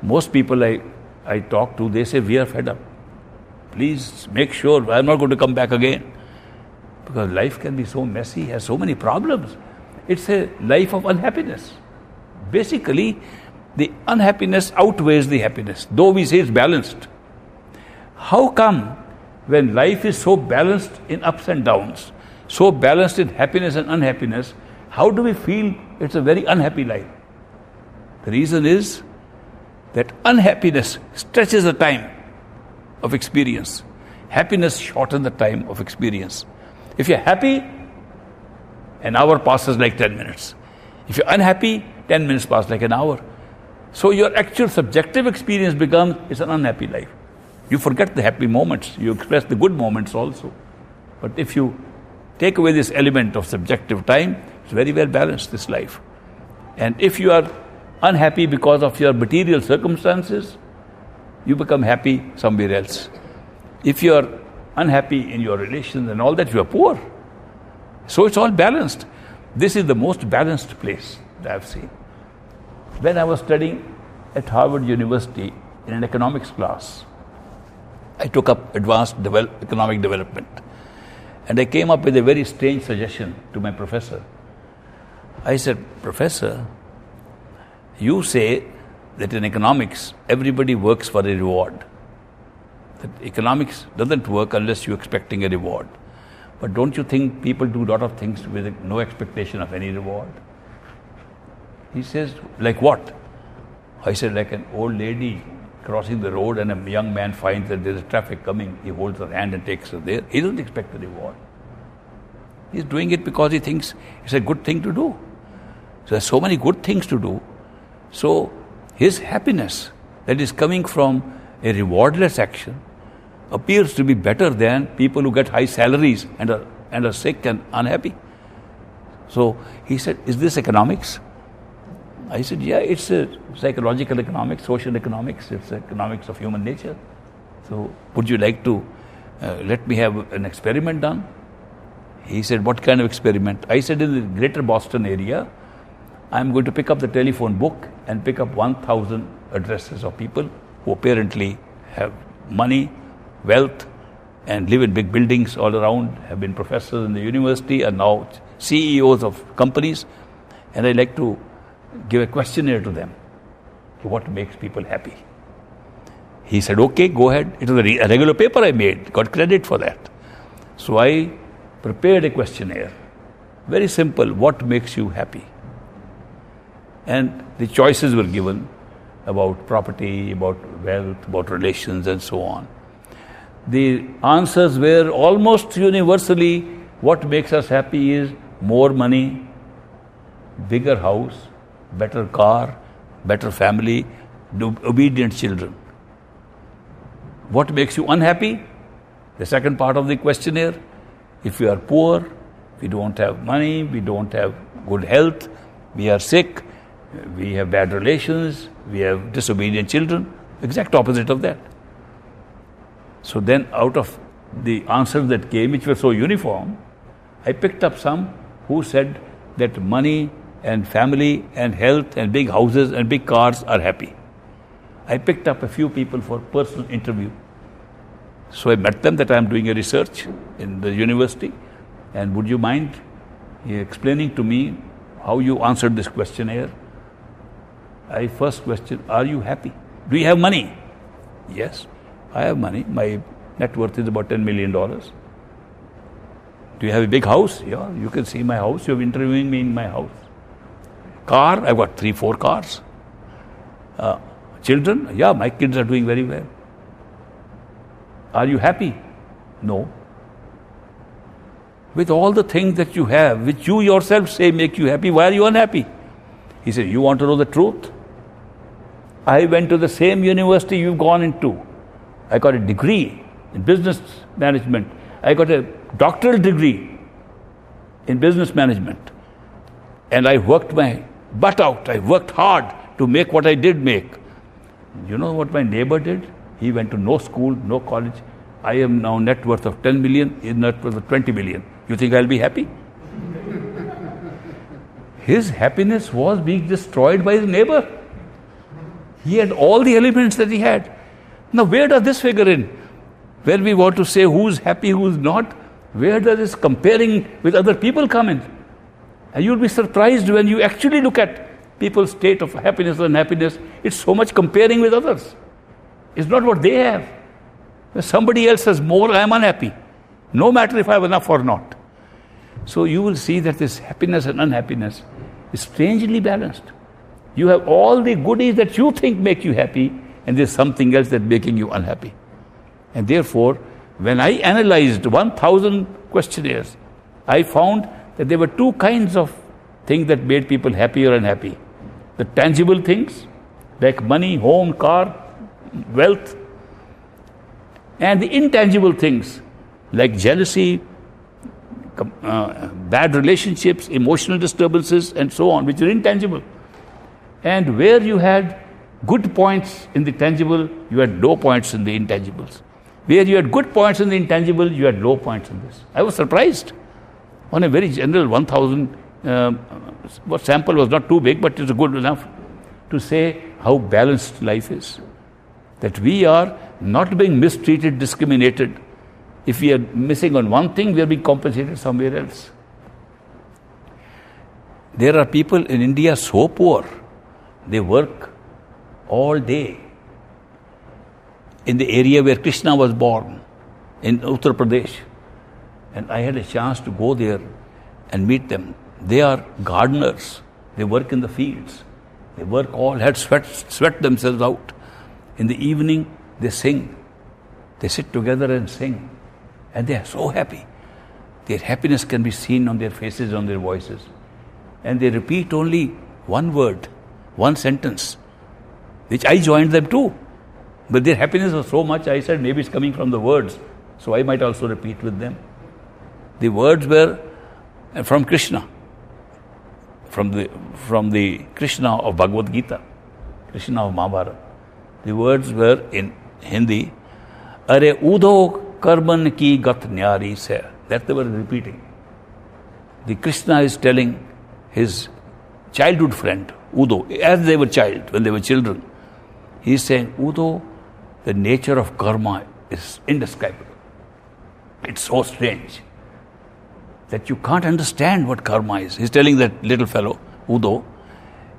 Most people I talk to, they say, we are fed up. Please make sure I'm not going to come back again. Because life can be so messy, has so many problems. It's a life of unhappiness. Basically, the unhappiness outweighs the happiness, though we say it's balanced. How come when life is so balanced in ups and downs, so balanced in happiness and unhappiness, how do we feel it's a very unhappy life? The reason is that unhappiness stretches the time of experience. Happiness shortens the time of experience. If you're happy, an hour passes like 10 minutes. If you're unhappy, 10 minutes pass like an hour. So your actual subjective experience becomes, it's an unhappy life. You forget the happy moments. You express the good moments also. But if you take away this element of subjective time, it's very well balanced, this life. And if you are unhappy because of your material circumstances, you become happy somewhere else. If you are unhappy in your relations and all that, you are poor. So it's all balanced. This is the most balanced place that I've seen. When I was studying at Harvard University in an economics class, I took up advanced economic development. And I came up with a very strange suggestion to my professor. I said, Professor, you say that in economics, everybody works for a reward. That economics doesn't work unless you're expecting a reward. But don't you think people do a lot of things with no expectation of any reward? He says, like what? I said, like an old lady crossing the road and a young man finds that there's traffic coming. He holds her hand and takes her there. He doesn't expect a reward. He's doing it because he thinks it's a good thing to do. So there's so many good things to do. So his happiness that is coming from a rewardless action appears to be better than people who get high salaries and are sick and unhappy. So he said, is this economics? I said, yeah, it's a psychological economics, social economics, it's economics of human nature. So would you like to let me have an experiment done? He said, what kind of experiment? I said, in the greater Boston area, I'm going to pick up the telephone book and pick up 1,000 addresses of people who apparently have money, wealth, and live in big buildings all around, have been professors in the university, and now CEOs of companies. And I'd like to give a questionnaire to them. What makes people happy? He said, okay, go ahead. It was a regular paper I made, got credit for that. So I prepared a questionnaire. Very simple, what makes you happy? And the choices were given about property, about wealth, about relations, and so on. The answers were almost universally, what makes us happy is more money, bigger house, better car, better family, obedient children. What makes you unhappy? The second part of the questionnaire. If we are poor, we don't have money, we don't have good health, we are sick, we have bad relations, we have disobedient children, exact opposite of that. So then out of the answers that came, which were so uniform, I picked up some who said that money and family and health and big houses and big cars are happy. I picked up a few people for personal interview. So I met them that I am doing a research in the university, and would you mind explaining to me how you answered this questionnaire? I first question, are you happy? Do you have money? Yes, I have money. My net worth is about $10 million. Do you have a big house? Yeah, you can see my house. You're interviewing me in my house. Car? I've got 3-4 cars. Children? Yeah, my kids are doing very well. Are you happy? No. With all the things that you have, which you yourself say make you happy, why are you unhappy? He said, you want to know the truth? I went to the same university you've gone into. I got a degree in business management. I got a doctoral degree in business management. And I worked my butt out. I worked hard to make what I did make. You know what my neighbor did? He went to no school, no college. I am now net worth of 10 million, his net worth of 20 million. You think I'll be happy? His happiness was being destroyed by his neighbor. He had all the elements that he had. Now, where does this figure in? When we want to say who's happy, who's not, where does this comparing with other people come in? And you'll be surprised when you actually look at people's state of happiness or unhappiness. It's so much comparing with others. It's not what they have. When somebody else has more, I am unhappy. No matter if I have enough or not. So you will see that this happiness and unhappiness is strangely balanced. You have all the goodies that you think make you happy, and there's something else that's making you unhappy. And therefore, when I analyzed 1,000 questionnaires, I found that there were two kinds of things that made people happy or unhappy. The tangible things, like money, home, car, wealth, and the intangible things, like jealousy, bad relationships, emotional disturbances, and so on, which are intangible. And where you had good points in the tangible, you had low points in the intangibles. Where you had good points in the intangible, you had low points in this. I was surprised. On a very general 1,000, sample was not too big, but it was good enough to say how balanced life is. That we are not being mistreated, discriminated. If we are missing on one thing, we are being compensated somewhere else. There are people in India so poor, they work all day in the area where Krishna was born, in Uttar Pradesh. And I had a chance to go there and meet them. They are gardeners. They work in the fields. They work all, had sweat themselves out. In the evening, they sing. They sit together and sing. And they are so happy. Their happiness can be seen on their faces, on their voices. And they repeat only one word, one sentence, which I joined them too. But their happiness was so much, I said maybe it's coming from the words. So I might also repeat with them. The words were from Krishna, from the Krishna of Bhagavad Gita, Krishna of Mahabharata. The words were in Hindi, Are Udo Karman ki gat nyari se. That they were repeating. The Krishna is telling his childhood friend, Udo, as they were when they were children. He is saying, Udo, the nature of karma is indescribable. It's so strange that you can't understand what karma is. He's telling that little fellow, Udo.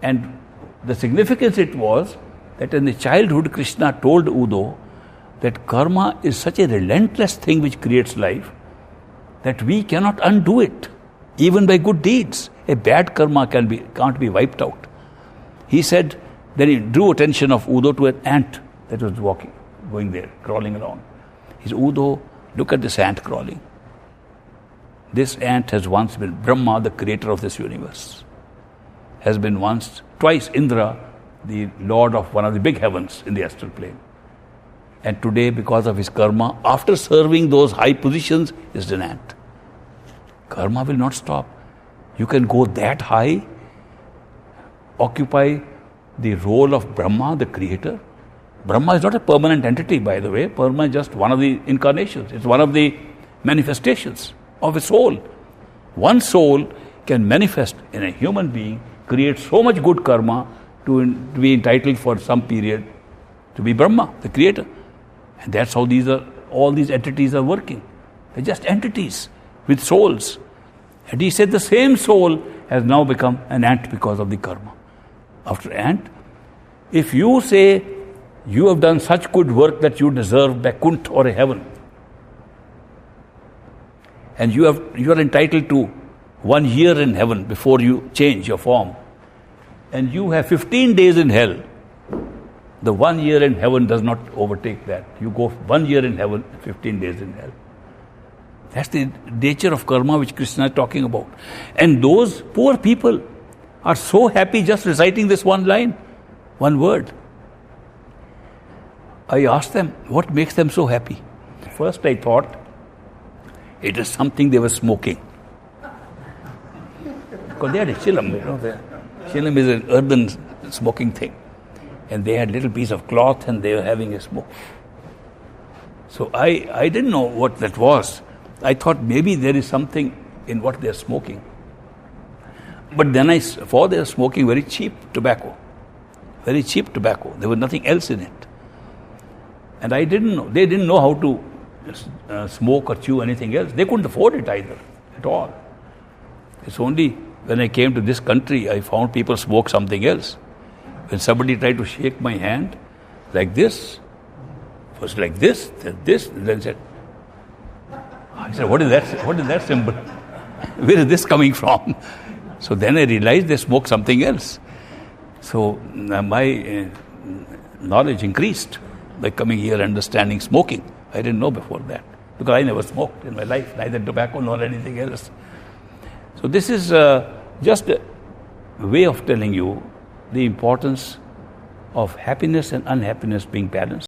And the significance it was that in the childhood, Krishna told Udo that karma is such a relentless thing which creates life that we cannot undo it, even by good deeds. A bad karma can't be wiped out. He said, then he drew attention of Udo to an ant that was going there, crawling along. He said, Udo, look at this ant crawling. This ant has once been Brahma, the creator of this universe. Has been twice Indra, the lord of one of the big heavens in the astral plane. And today, because of his karma, after serving those high positions, is an ant. Karma will not stop. You can go that high, occupy the role of Brahma, the creator. Brahma is not a permanent entity, by the way. Brahma is just one of the incarnations. It's one of the manifestations of a soul. One soul can manifest in a human being, create so much good karma to be entitled for some period to be Brahma, the creator. And that's how all these entities are working. They're just entities with souls. And he said the same soul has now become an ant because of the karma. After ant, if you say you have done such good work that you deserve Vaikuntha or a heaven, and you are entitled to 1 year in heaven before you change your form, and you have 15 days in hell, the 1 year in heaven does not overtake that. You go 1 year in heaven, 15 days in hell. That's the nature of karma which Krishna is talking about. And those poor people are so happy just reciting this one line, one word. I asked them, what makes them so happy? First I thought, it is something they were smoking. Because they had a chillum, chillum is an earthen smoking thing. And they had a little piece of cloth and they were having a smoke. So I didn't know what that was. I thought maybe there is something in what they are smoking. But then I saw they are smoking very cheap tobacco. very cheap tobacco. There was nothing else in it. And they didn't know how to smoke or chew anything else. They couldn't afford it either, at all. It's only when I came to this country, I found people smoke something else. When somebody tried to shake my hand, like this, first like this, then said, I said, what is that symbol? Where is this coming from? So then I realized they smoke something else. So my knowledge increased by coming here, understanding smoking. I didn't know before that, because I never smoked in my life, neither tobacco nor anything else. So this is just a way of telling you the importance of happiness and unhappiness being balanced.